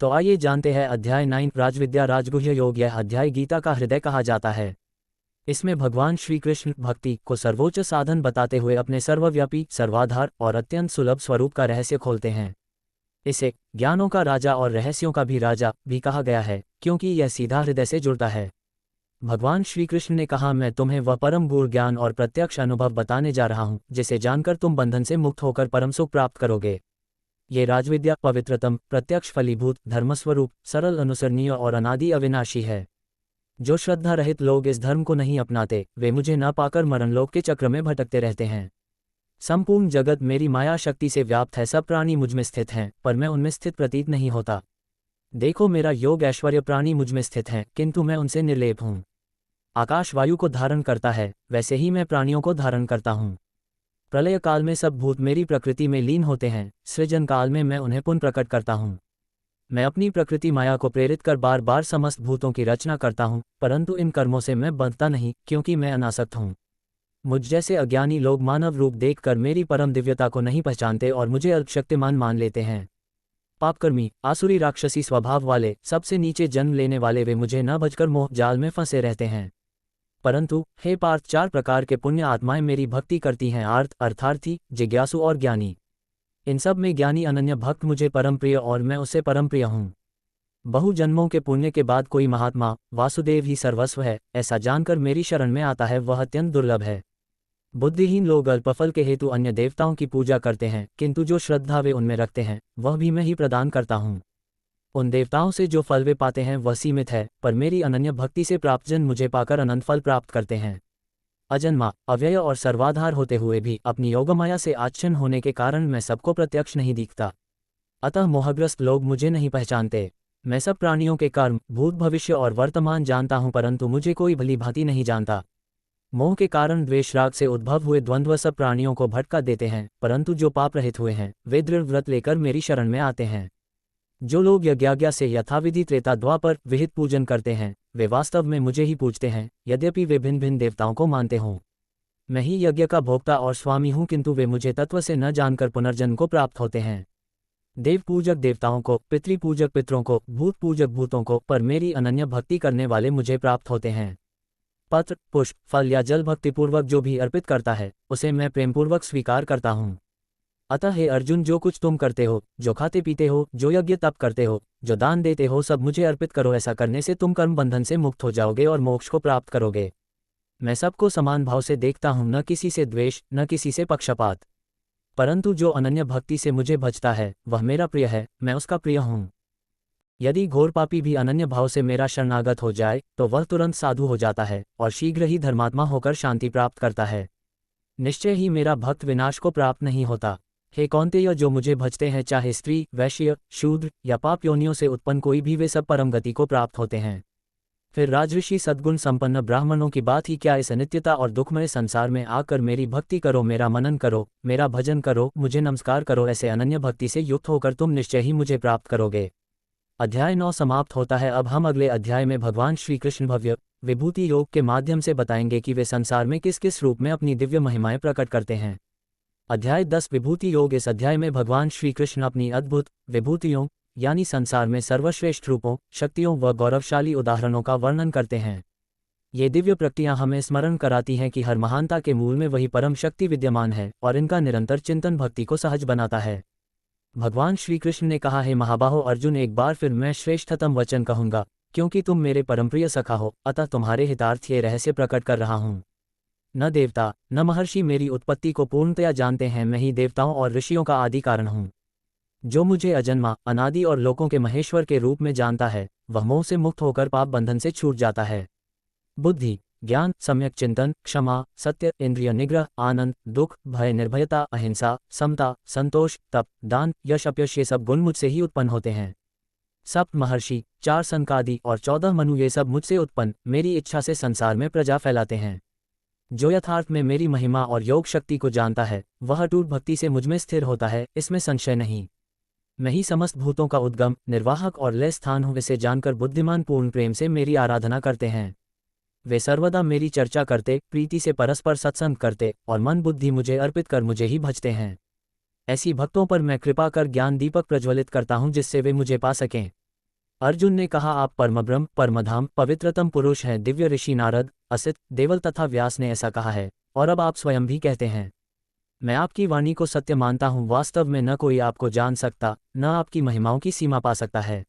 तो आइए जानते हैं अध्याय 9 राजविद्या राजगुह्य योग। यह अध्याय गीता का हृदय कहा जाता है। इसमें भगवान श्री कृष्ण भक्ति को सर्वोच्च साधन बताते हुए अपने सर्वव्यापी, सर्वाधार और अत्यंत सुलभ स्वरूप का रहस्य खोलते हैं। इसे ज्ञानों का राजा और रहस्यों का भी राजा भी कहा गया है, क्योंकि यह सीधा हृदय से जुड़ता है। भगवान श्री कृष्ण ने कहा, मैं तुम्हें वह परम गूढ़ ज्ञान और प्रत्यक्ष अनुभव बताने जा रहा हूँ, जिसे जानकर तुम बंधन से मुक्त होकर परम सुख प्राप्त करोगे। ये राजविद्या पवित्रतम, प्रत्यक्ष फलीभूत, धर्मस्वरूप, सरल, अनुसरणीय और अनादि अविनाशी है। जो श्रद्धा रहित लोग इस धर्म को नहीं अपनाते, वे मुझे न पाकर मरणलोक के चक्र में भटकते रहते हैं। संपूर्ण जगत मेरी माया शक्ति से व्याप्त है, सब प्राणी मुझमें स्थित हैं, पर मैं उनमें स्थित प्रतीत नहीं होता। देखो, मेरा योग ऐश्वर्य प्राणी मुझमें स्थित हैं, किंतु मैं उनसे निर्लेप हूँ। आकाश वायु को धारण करता है, वैसे ही मैं प्राणियों को धारण करता हूँ। प्रलय काल में सब भूत मेरी प्रकृति में लीन होते हैं, सृजन काल में मैं उन्हें पुनः प्रकट करता हूँ। मैं अपनी प्रकृति माया को प्रेरित कर बार बार समस्त भूतों की रचना करता हूँ, परंतु इन कर्मों से मैं बंधता नहीं, क्योंकि मैं अनासक्त हूँ। मुझ जैसे अज्ञानी लोग मानव रूप देखकर मेरी परम दिव्यता को नहीं पहचानते और मुझे अल्पशक्तिमान मान लेते हैं। पापकर्मी, आसुरी, राक्षसी स्वभाव वाले, सबसे नीचे जन्म लेने वाले वे मुझे न भजकर मोह जाल में फंसे रहते हैं। परंतु हे पार्थ, 4 प्रकार के पुण्य आत्माएं मेरी भक्ति करती हैं, आर्त, अर्थार्थी, जिज्ञासु और ज्ञानी। इन सब में ज्ञानी अनन्य भक्त मुझे परम प्रिय और मैं उससे परम प्रिय हूँ। बहु जन्मों के पुण्य के बाद कोई महात्मा वासुदेव ही सर्वस्व है, ऐसा जानकर मेरी शरण में आता है, वह अत्यंत दुर्लभ है। बुद्धिहीन लोग अल्पफल के हेतु अन्य देवताओं की पूजा करते हैं, किंतु जो श्रद्धा वे उनमें रखते हैं, वह भी मैं ही प्रदान करता हूँ। उन देवताओं से जो फल वे पाते हैं वह सीमित है, पर मेरी अनन्य भक्ति से प्राप्त जन मुझे पाकर अनंत फल प्राप्त करते हैं। अजन्मा, अव्यय और सर्वाधार होते हुए भी अपनी योगमाया से आच्छन्न होने के कारण मैं सबको प्रत्यक्ष नहीं दिखता। अतः मोहग्रस्त लोग मुझे नहीं पहचानते। मैं सब प्राणियों के कर्म, भूत, भविष्य और वर्तमान जानता हूँ, परंतु मुझे कोई भली भांति नहीं जानता। मोह के कारण द्वेष राग से उद्भव हुए द्वंद्व सब प्राणियों को भटका देते हैं, परंतु जो पाप रहित हुए हैं वे दृढ़ व्रत लेकर मेरी शरण में आते हैं। जो लोग यज्ञाज्ञा से यथाविधि त्रेता द्वापर विहित पूजन करते हैं, वे वास्तव में मुझे ही पूजते हैं, यद्यपि वे भिन्न भिन्न देवताओं को मानते हों। मैं ही यज्ञ का भोक्ता और स्वामी हूँ, किंतु वे मुझे तत्व से न जानकर पुनर्जन्म को प्राप्त होते हैं। देव पूजक देवताओं को, पितृपूजक पितरों को, भूत पूजक भूतों को, पर मेरी अनन्य भक्ति करने वाले मुझे प्राप्त होते हैं। पत्र, पुष्प, फल या जल भक्तिपूर्वक जो भी अर्पित करता है, उसे मैं प्रेमपूर्वक स्वीकार करता हूँ। अतः हे अर्जुन, जो कुछ तुम करते हो, जो खाते पीते हो, जो यज्ञ तप करते हो, जो दान देते हो, सब मुझे अर्पित करो। ऐसा करने से तुम कर्म बंधन से मुक्त हो जाओगे और मोक्ष को प्राप्त करोगे। मैं सबको समान भाव से देखता हूँ, न किसी से द्वेष, न किसी से पक्षपात। परंतु जो अनन्य भक्ति से मुझे भजता है, वह मेरा प्रिय है, मैं उसका प्रिय हूँ। यदि घोर पापी भी अनन्य भाव से मेरा शरणागत हो जाए, तो वह तुरंत साधु हो जाता है और शीघ्र ही धर्मात्मा होकर शांति प्राप्त करता है। निश्चय ही मेरा भक्त विनाश को प्राप्त नहीं होता। हे कौन्तेय, जो मुझे भजते हैं, चाहे स्त्री, वैश्य, शूद्र या पाप योनियों से उत्पन्न कोई भी, वे सब परम गति को प्राप्त होते हैं। फिर राजऋषि सद्गुण संपन्न ब्राह्मणों की बात ही क्या। इस अनित्यता और दुखमय संसार में आकर मेरी भक्ति करो, मेरा मनन करो, मेरा भजन करो, मुझे नमस्कार करो। ऐसे अनन्य भक्ति से युक्त होकर तुम निश्चय ही मुझे प्राप्त करोगे। अध्याय 9 समाप्त होता है। अब हम अगले अध्याय में भगवान श्री कृष्ण भव्य विभूति योग के माध्यम से बताएंगे कि वे संसार में किस किस रूप में अपनी दिव्य महिमाएं प्रकट करते हैं। अध्याय 10 विभूति योग। इस अध्याय में भगवान श्री कृष्ण अपनी अद्भुत विभूतियों यानी संसार में सर्वश्रेष्ठ रूपों, शक्तियों व गौरवशाली उदाहरणों का वर्णन करते हैं। ये दिव्य प्रकृतियां हमें स्मरण कराती हैं कि हर महानता के मूल में वही परम शक्ति विद्यमान है और इनका निरंतर चिंतन भक्ति को सहज बनाता है। भगवान श्री कृष्ण ने कहा, है महाबाहो अर्जुन, एक बार फिर मैं श्रेष्ठतम वचन कहूंगा, क्योंकि तुम मेरे परमप्रिय सखा हो, अतः तुम्हारे हितार्थ ये रहस्य प्रकट कर रहा हूँ। न देवता न महर्षि मेरी उत्पत्ति को पूर्णतया जानते हैं, मैं ही देवताओं और ऋषियों का आदि कारण हूँ। जो मुझे अजन्मा, अनादि और लोकों के महेश्वर के रूप में जानता है, वह मोह से मुक्त होकर पाप बंधन से छूट जाता है। बुद्धि, ज्ञान, सम्यक चिंतन, क्षमा, सत्य, इंद्रिय निग्रह, आनंद, दुख, भय, निर्भयता, अहिंसा, समता, संतोष, तप, दान, यश, अपयश, ये सब गुण मुझसे ही उत्पन्न होते हैं। सप्त महर्षि, 4 सनकादि और 14 मनु, ये सब मुझसे उत्पन्न मेरी इच्छा से संसार में प्रजा फैलाते हैं। जो यथार्थ में मेरी महिमा और योग शक्ति को जानता है, वह अटूट भक्ति से मुझमें स्थिर होता है, इसमें संशय नहीं। मैं ही समस्त भूतों का उद्गम, निर्वाहक और लय स्थान हूँ। इसे जानकर बुद्धिमान पूर्ण प्रेम से मेरी आराधना करते हैं। वे सर्वदा मेरी चर्चा करते, प्रीति से परस्पर सत्संग करते और मन बुद्धि मुझे अर्पित कर मुझे ही भजते हैं। ऐसी भक्तों पर मैं कृपा कर ज्ञान दीपक प्रज्वलित करता हूँ, जिससे वे मुझे पा सकें। अर्जुन ने कहा, आप परमब्रह्म, परमधाम, पवित्रतम पुरुष हैं। दिव्य ऋषि नारद, असित, देवल तथा व्यास ने ऐसा कहा है, और अब आप स्वयं भी कहते हैं। मैं आपकी वाणी को सत्य मानता हूँ। वास्तव में न कोई आपको जान सकता, न आपकी महिमाओं की सीमा पा सकता है।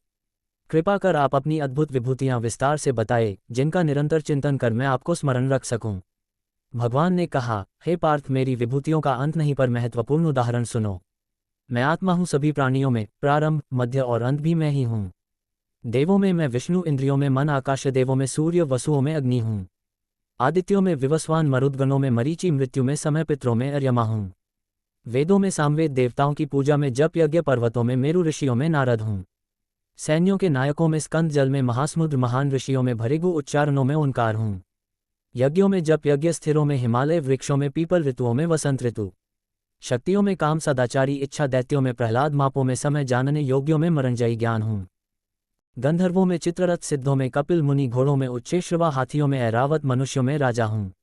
कृपा कर आप अपनी अद्भुत विभूतियां विस्तार से बताए, जिनका निरंतर चिंतन कर मैं आपको स्मरण रख सकूं। भगवान ने कहा, हे पार्थ, मेरी विभूतियों का अंत नहीं, पर महत्वपूर्ण उदाहरण सुनो। मैं आत्मा हूँ, सभी प्राणियों में प्रारंभ, मध्य और अंत भी मैं ही हूँ। देवों में मैं विष्णु, इंद्रियों में मन, आकाश देवों में सूर्य, वसुओं में अग्नि हूँ। आदित्यों में विवस्वान, मरुद्गणों में मरीचि, मृत्यु में समय, पितरों में अर्यमा हूँ। वेदों में सामवेद, देवताओं की पूजा में जप यज्ञ, पर्वतों में मेरु, ऋषियों में नारद हूँ। सैन्यों के नायकों में स्कंद, जल में महासमुद्र, महान ऋषियों में भृगु, उच्चारणों में ओंकार हूँ। यज्ञों में जप यज्ञ, स्थिरों में हिमालय, वृक्षों में पीपल, ऋतुओं में वसंत ऋतु। शक्तियों में काम, सदाचारी इच्छा, दैत्यों में प्रहलाद, मापों में समय जानने योग्यों में मरंजयी ज्ञान हूँ। गंधर्वों में चित्ररथ, सिद्धों में कपिल मुनि, घोड़ों में उच्चेश्रवा, हाथियों में ऐरावत, मनुष्यों में राजा हूँ।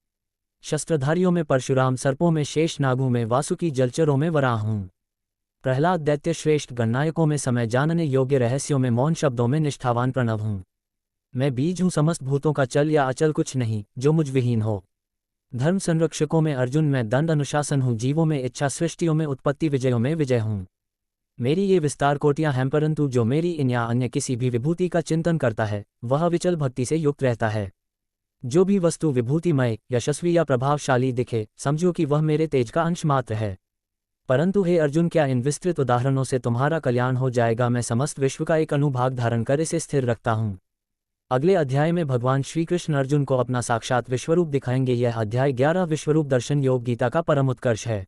शस्त्रधारियों में परशुराम, सर्पों में शेष, नागों में वासुकी, जलचरों में वराह हूँ। प्रहलाद दैत्य श्रेष्ठ, गणनायकों में समय जानने योग्य, रहस्यों में मौन, शब्दों में निष्ठावान प्रणव हूँ। मैं बीज हूँ समस्त भूतों का, चल या अचल कुछ नहीं जो मुझ विहीन हो। धर्म संरक्षकों में अर्जुन, मैं दंड अनुशासन हूँ। जीवों में इच्छा, सृष्टियों में उत्पत्ति, विजयों में विजय हूँ। मेरी ये विस्तार कोटियां हैं, परंतु जो मेरी इन या अन्य किसी भी विभूति का चिंतन करता है, वह विचल भक्ति से युक्त रहता है। जो भी वस्तु विभूतिमय, यशस्वी या प्रभावशाली दिखे, समझो कि वह मेरे तेज का अंश मात्र है। परंतु हे अर्जुन, क्या इन विस्तृत उदाहरणों से तुम्हारा कल्याण हो जाएगा? मैं समस्त विश्व का एक अनुभाग धारण कर इसे स्थिर रखता हूँ। अगले अध्याय में भगवान श्री कृष्ण अर्जुन को अपना साक्षात विश्वरूप दिखाएंगे। यह अध्याय 11 विश्वरूप दर्शन योग गीता का परम उत्कर्ष है।